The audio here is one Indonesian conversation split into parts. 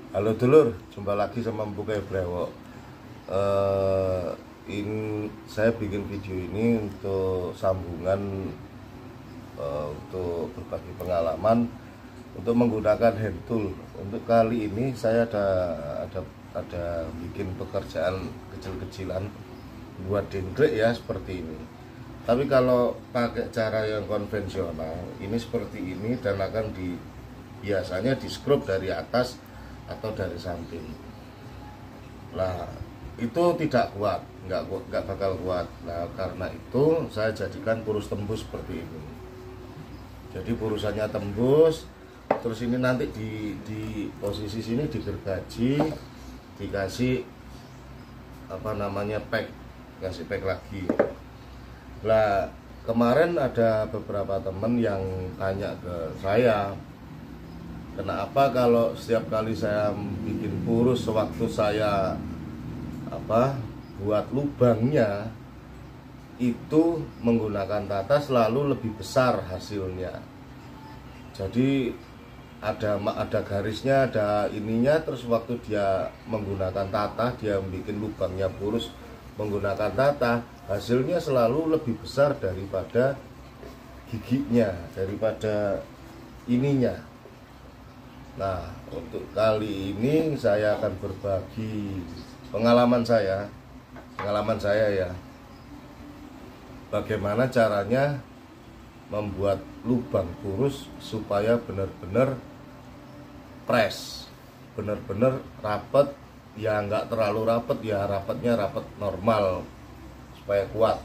Halo dulur, jumpa lagi sama Mpuke Brewok. Ini saya bikin video ini untuk sambungan, untuk berbagi pengalaman untuk menggunakan hand tool. Untuk kali ini saya ada bikin pekerjaan kecil-kecilan buat dendrek ya, seperti ini. Tapi kalau pakai cara yang konvensional, ini seperti ini dan akan biasanya di scrub dari atas atau dari samping. Nah, itu tidak kuat, nggak bakal kuat. Nah, karena itu saya jadikan purus tembus seperti ini. Jadi purusannya tembus, terus ini nanti di posisi sini digergaji, dikasih pack, kasih pack lagi. Nah, kemarin ada beberapa teman yang tanya ke saya, kenapa kalau setiap kali saya bikin purus sewaktu saya buat lubangnya itu menggunakan tata selalu lebih besar hasilnya. Jadi ada garisnya, ada ininya, terus waktu dia menggunakan tata, dia bikin lubangnya purus menggunakan tata, hasilnya selalu lebih besar daripada giginya, daripada ininya. Nah, untuk kali ini saya akan berbagi pengalaman saya ya, bagaimana caranya membuat lubang purus supaya benar-benar press, benar-benar rapet, ya nggak terlalu rapet, ya rapetnya rapet normal supaya kuat.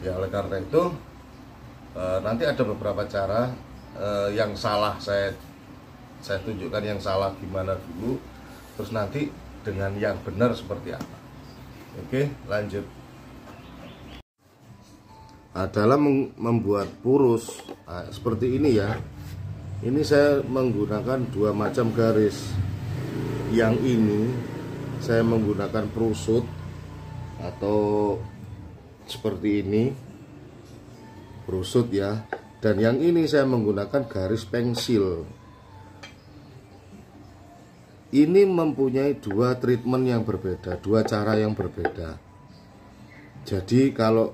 Ya oleh karena itu nanti ada beberapa cara yang salah saya tunjukkan yang salah gimana dulu, terus nanti dengan yang benar seperti apa. Oke, lanjut. Dalam membuat purus seperti ini ya, ini saya menggunakan dua macam garis. Yang ini saya menggunakan prusut atau seperti ini, prusut ya, dan yang ini saya menggunakan garis pensil. Ini mempunyai dua treatment yang berbeda, dua cara yang berbeda. Jadi kalau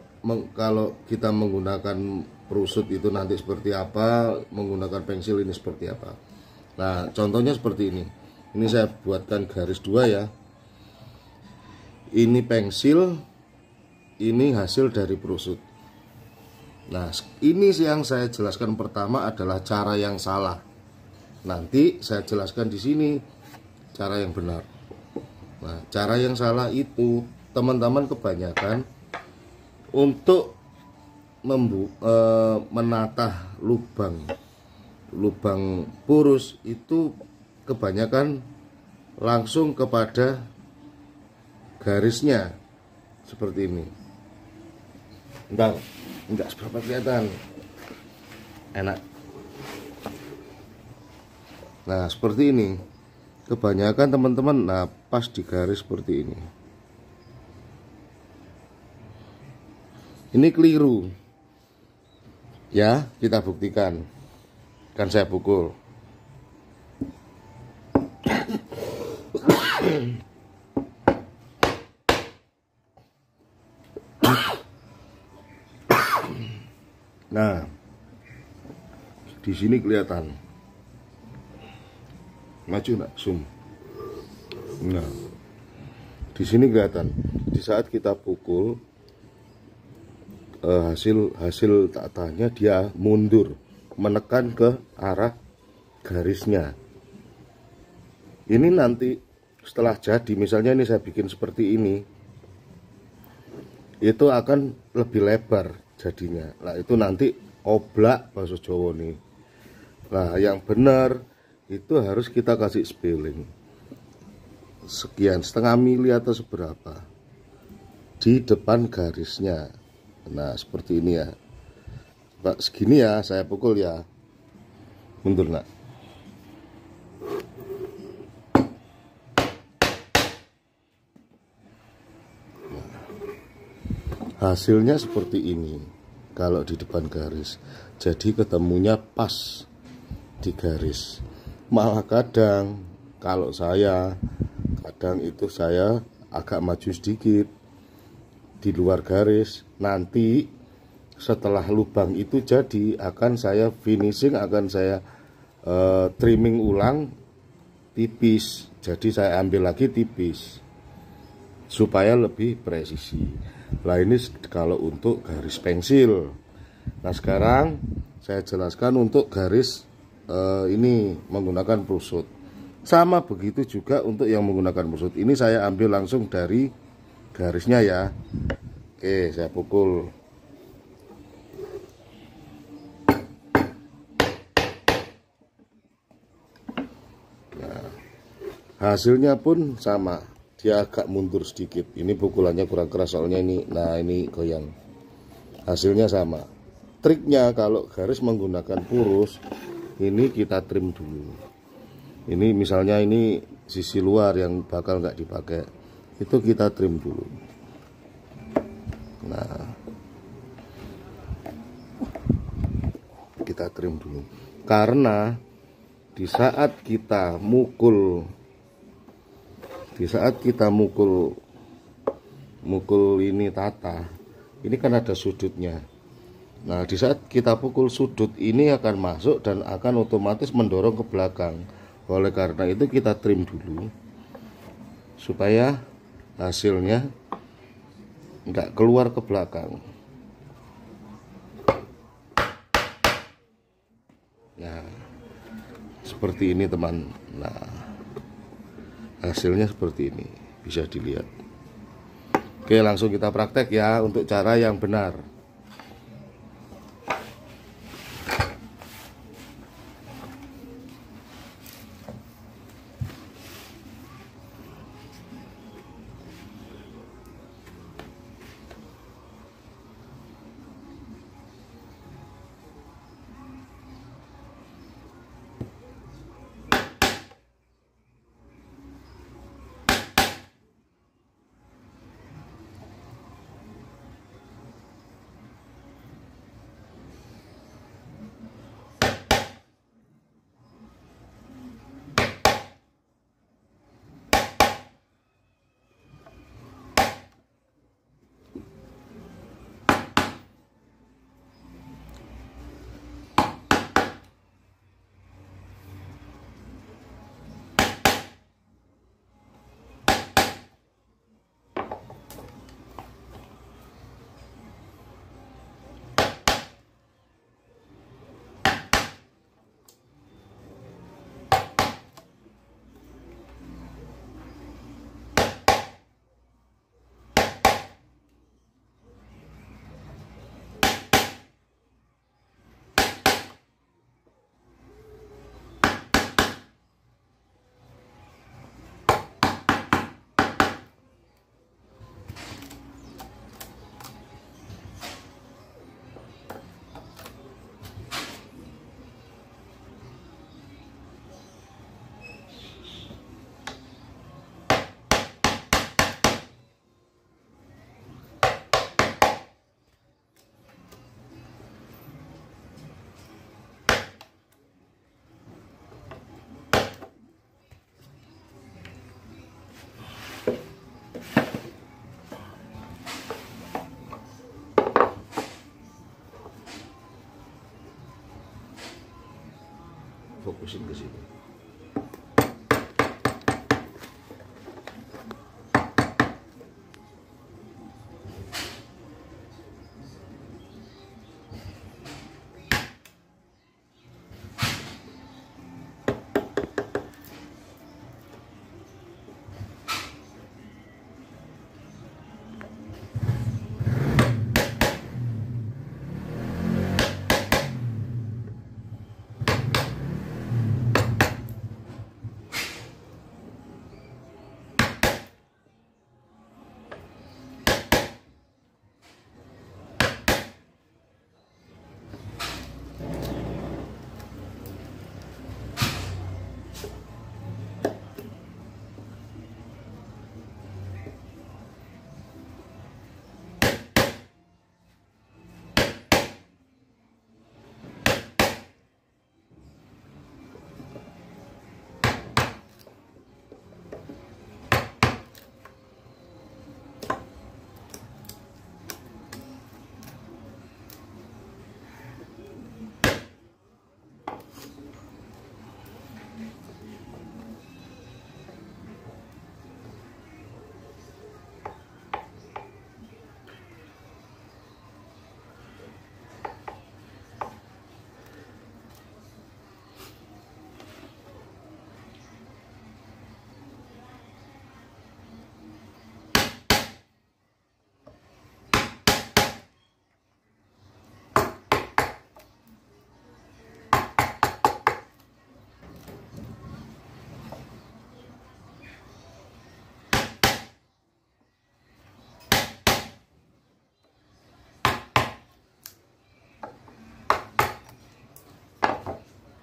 kita menggunakan prusut itu nanti seperti apa, menggunakan pensil ini seperti apa. Nah, contohnya seperti ini. Ini saya buatkan garis dua ya. Ini pensil, ini hasil dari prusut. Nah, ini yang saya jelaskan pertama adalah cara yang salah. Nanti saya jelaskan di sini cara yang benar. Nah, cara yang salah itu teman-teman kebanyakan untuk menatah lubang purus itu kebanyakan langsung kepada garisnya seperti ini. Enggak seberapa kelihatan. Enak. Nah, seperti ini. Kebanyakan teman-teman, nah pas di garis seperti ini. Ini keliru. Ya, kita buktikan. Kan saya pukul. Nah, di sini kelihatan. Maju nak zoom. Nah, di sini kelihatan. Di saat kita pukul, hasil tatanya dia mundur, menekan ke arah garisnya. Ini nanti setelah jadi, misalnya ini saya bikin seperti ini, itu akan lebih lebar jadinya. Nah, itu nanti oblak bahasa Jawa nih. Nah, yang benar itu harus kita kasih spelling sekian, setengah mili atau seberapa di depan garisnya. Nah, seperti ini ya Pak, segini ya saya pukul ya, mundur nak. Hasilnya seperti ini kalau di depan garis, jadi ketemunya pas di garis. Malah kadang Kalau saya kadang itu saya agak maju sedikit di luar garis. Nanti setelah lubang itu jadi akan saya finishing, akan saya trimming ulang tipis. Jadi saya ambil lagi tipis supaya lebih presisi. Nah ini kalau untuk garis pensil. Nah sekarang saya jelaskan untuk garis ini menggunakan prusut. Sama begitu juga untuk yang menggunakan prusut. Ini saya ambil langsung dari garisnya ya. Oke, saya pukul. Nah, hasilnya pun sama. Dia agak mundur sedikit. Ini pukulannya kurang keras soalnya ini. Nah, ini goyang. Hasilnya sama. Triknya kalau garis menggunakan purus, ini kita trim dulu. Ini misalnya ini sisi luar yang bakal nggak dipakai, itu kita trim dulu. Nah, kita trim dulu. Karena di saat kita mukul ini tata, ini kan ada sudutnya. Nah di saat kita pukul sudut ini akan masuk dan akan otomatis mendorong ke belakang. Oleh karena itu kita trim dulu supaya hasilnya nggak keluar ke belakang. Nah seperti ini teman. Nah hasilnya seperti ini, bisa dilihat. Oke, langsung kita praktek ya untuk cara yang benar. Fokusin ke sini.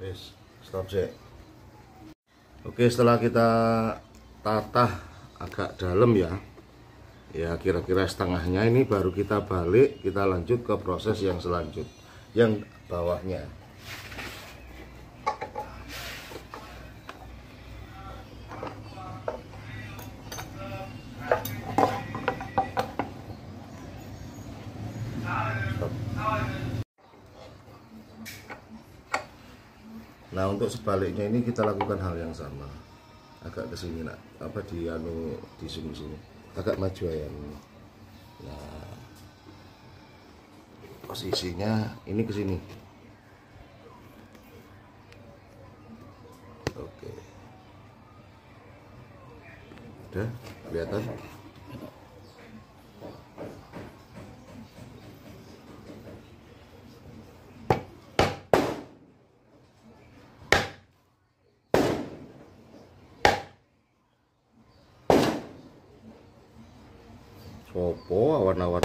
Wes, stop cek. Oke, setelah kita tatah agak dalam ya, kira-kira setengahnya ini baru kita balik, kita lanjut ke proses yang selanjutnya, yang bawahnya. Nah, untuk sebaliknya ini kita lakukan hal yang sama. Agak ke sini nak, di sini. Agak maju ya. Nah, posisinya ini ke sini. Oke. Udah kelihatan? Sopo awan-awan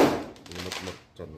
mercon.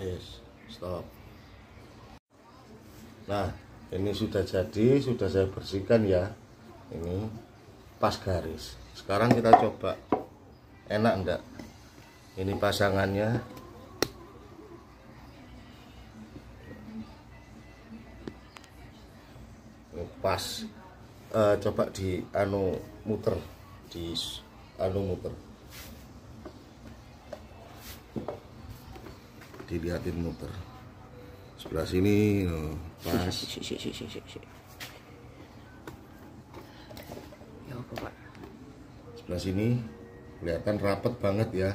Yes, stop. Nah, ini sudah jadi, sudah saya bersihkan ya. Ini pas garis. Sekarang kita coba, enak enggak? Ini pasangannya. Ini pas. Coba di muter, di muter. Dilihatin muter. Sebelah sini pas. Ya, Pak. Sebelah sini kelihatan rapet banget ya.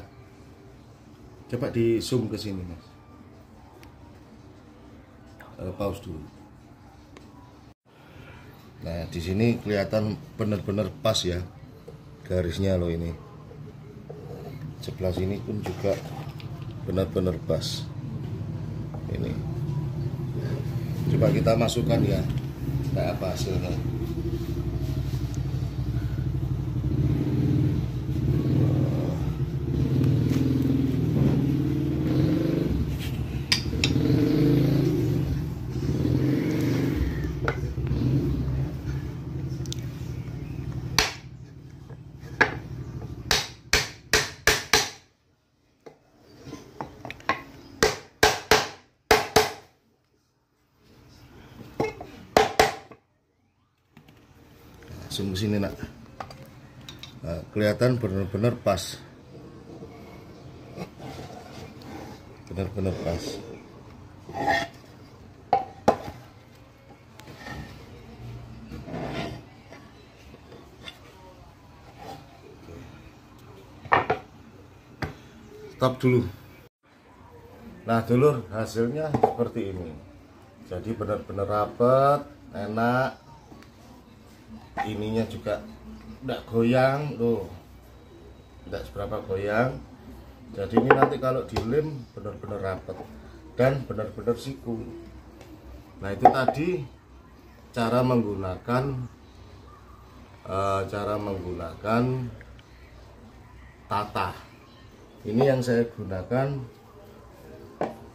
Coba di zoom ke sini, Mas. Pause dulu. Nah, di sini kelihatan benar-benar pas ya garisnya loh ini. Sebelah sini pun juga benar-benar pas. Ini. Coba kita masukkan ya. Kayak apa hasilnya? Langsung ke sini nak. Nah, kelihatan benar-benar pas, benar-benar pas. Stop dulu. Nah dulur, hasilnya seperti ini. Jadi benar-benar rapet, enak. Ininya juga tidak goyang tuh, tidak seberapa goyang. Jadi ini nanti kalau dilem benar-benar rapet dan benar-benar siku. Nah itu tadi cara menggunakan tata. Ini yang saya gunakan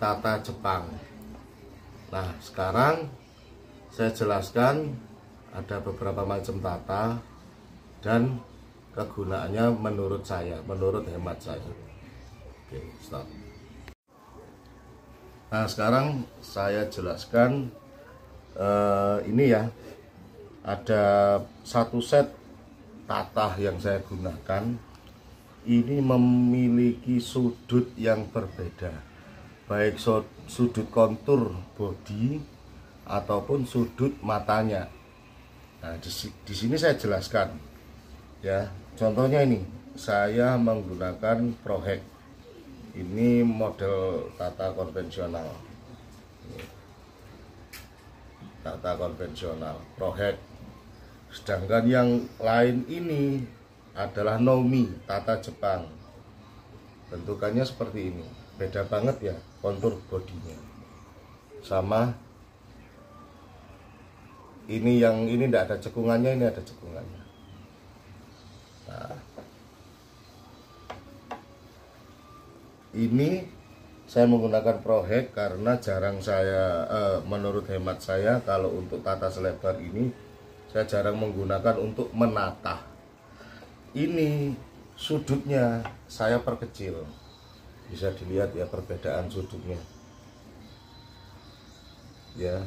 tata Jepang. Nah sekarang saya jelaskan ada beberapa macam tata dan kegunaannya menurut saya, menurut hemat saya. Oke, stop. Nah sekarang saya jelaskan ini ya, ada satu set tata yang saya gunakan. Ini memiliki sudut yang berbeda, baik sudut kontur bodi ataupun sudut matanya. Nah, di sini saya jelaskan ya. Contohnya ini, saya menggunakan Proheck. Ini model tata konvensional. Tata konvensional Proheck. Sedangkan yang lain ini adalah Nomi, tata Jepang. Bentukannya seperti ini. Beda banget ya kontur bodinya. Sama ini, yang ini tidak ada cekungannya, ini ada cekungannya. Nah, ini saya menggunakan Proheck karena jarang saya, menurut hemat saya, kalau untuk tata selebar ini saya jarang menggunakan untuk menata. Ini sudutnya saya perkecil, bisa dilihat ya perbedaan sudutnya. Ya.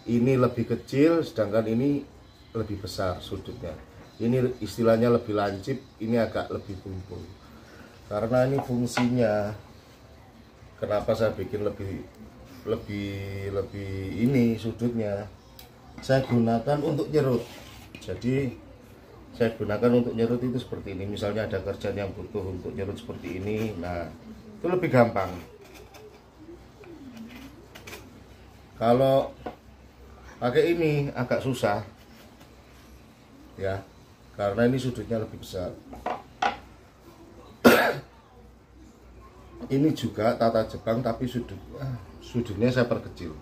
Ini lebih kecil, sedangkan ini lebih besar sudutnya. Ini istilahnya lebih lancip, ini agak lebih tumpul. Karena ini fungsinya, kenapa saya bikin lebih ini sudutnya, saya gunakan untuk nyerut. Jadi saya gunakan untuk nyerut itu seperti ini. Misalnya ada kerjaan yang butuh untuk nyerut seperti ini, nah itu lebih gampang. Kalau pakai ini agak susah ya, karena ini sudutnya lebih besar. Ini juga tata Jepang tapi sudutnya saya perkecil.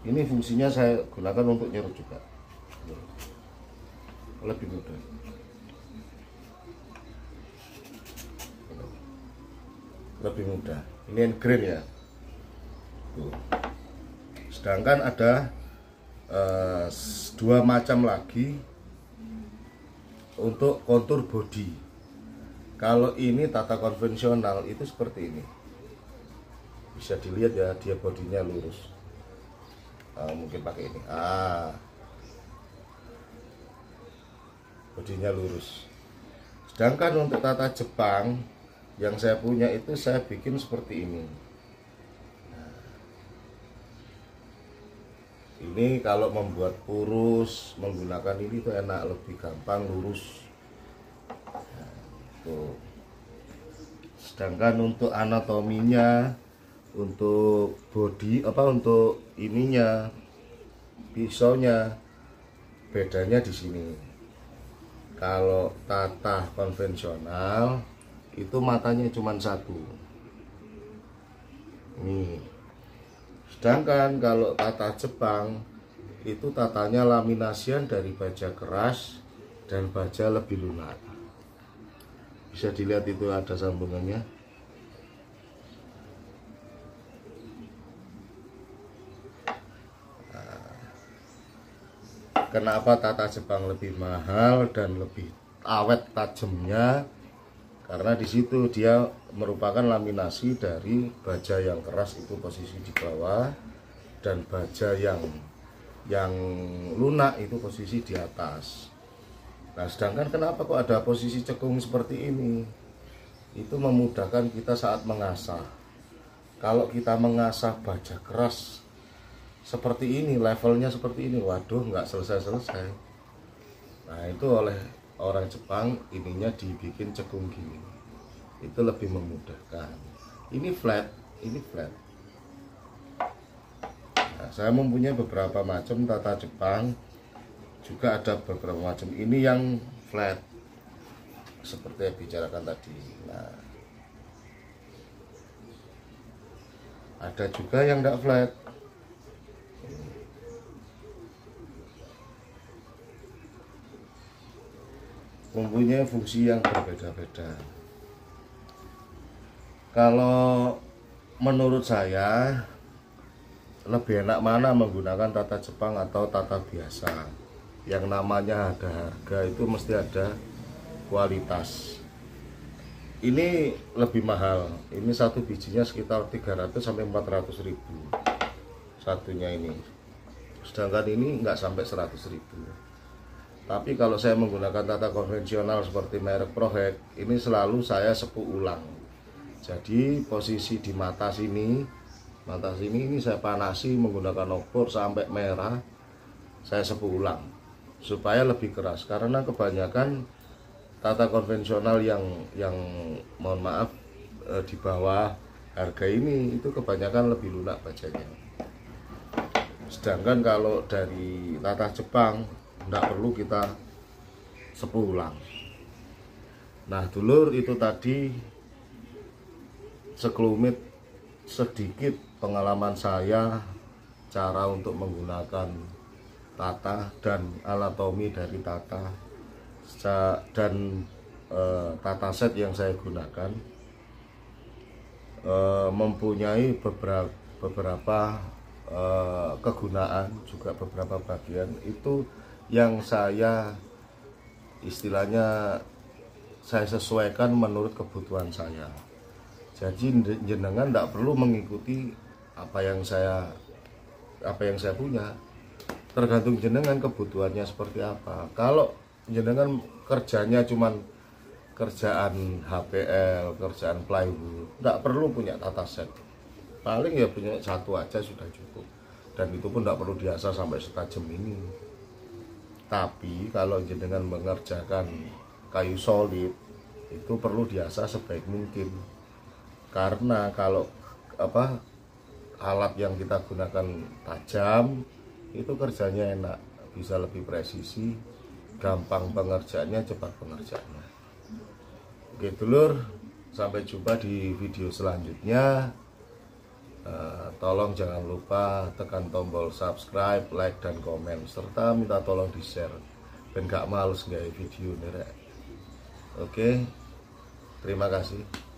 Ini fungsinya saya gunakan untuk nyerut juga, lebih mudah. Lebih mudah. Ini end grain ya. Tuh. Sedangkan ada dua macam lagi untuk kontur body. Kalau ini tata konvensional itu seperti ini, bisa dilihat ya, dia bodinya lurus. Mungkin pakai ini, bodinya lurus. Sedangkan untuk tata Jepang yang saya punya itu saya bikin seperti ini. Ini kalau membuat kurus menggunakan ini tuh enak, lebih gampang lurus. Tuh. Sedangkan untuk anatominya, untuk body untuk ininya, pisaunya, bedanya di sini. Kalau tata konvensional itu matanya cuma satu. Nih. Sedangkan kalau tata Jepang itu tatanya laminasian dari baja keras dan baja lebih lunak. Bisa dilihat itu ada sambungannya. Kenapa tata Jepang lebih mahal dan lebih awet tajamnya? Karena di situ dia merupakan laminasi dari baja yang keras itu posisi di bawah, dan baja yang lunak itu posisi di atas. Nah, sedangkan kenapa kok ada posisi cekung seperti ini? Itu memudahkan kita saat mengasah. Kalau kita mengasah baja keras seperti ini, levelnya seperti ini, waduh, nggak selesai-selesai. Nah, itu oleh orang Jepang ininya dibikin cekung gini, itu lebih memudahkan. Ini flat, ini flat. Nah, saya mempunyai beberapa macam tata Jepang, juga ada beberapa macam. Ini yang flat, seperti yang bicarakan tadi. Nah, ada juga yang tidak flat. Mempunyai fungsi yang berbeda-beda. Kalau menurut saya lebih enak mana menggunakan tata Jepang atau tata biasa. Yang namanya ada harga itu mesti ada kualitas. Ini lebih mahal. Ini satu bijinya sekitar 300 sampai 400 ribu satunya ini. Sedangkan ini nggak sampai 100 ribu. Tapi kalau saya menggunakan tata konvensional seperti merek Prohek, ini selalu saya sepuh ulang. Jadi posisi di mata sini ini saya panasi menggunakan obor sampai merah, saya sepuh ulang supaya lebih keras. Karena kebanyakan tata konvensional yang mohon maaf di bawah harga ini itu kebanyakan lebih lunak bajanya. Sedangkan kalau dari tata Jepang tidak perlu kita sepuh ulang. Nah, dulur, itu tadi sekelumit sedikit pengalaman saya cara untuk menggunakan tata dan anatomi dari tata dan tata set yang saya gunakan. Mempunyai beberapa kegunaan, juga beberapa bagian itu yang saya istilahnya saya sesuaikan menurut kebutuhan saya. Jadi jenengan tidak perlu mengikuti apa yang saya punya. Tergantung jenengan kebutuhannya seperti apa. Kalau jenengan kerjanya cuman kerjaan HPL, kerjaan plywood, tidak perlu punya tata set. Paling ya punya satu aja sudah cukup. Dan itu pun tidak perlu diasah sampai setajam ini. Tapi kalau jenengan mengerjakan kayu solid itu perlu diasah sebaik mungkin. Karena kalau alat yang kita gunakan tajam, itu kerjanya enak, bisa lebih presisi, gampang pengerjaannya, cepat pengerjaannya. Oke dulur, sampai jumpa di video selanjutnya. Tolong jangan lupa tekan tombol subscribe, like, dan komen, serta minta tolong di share ben gak males nggak video nih rek. Oke, terima kasih.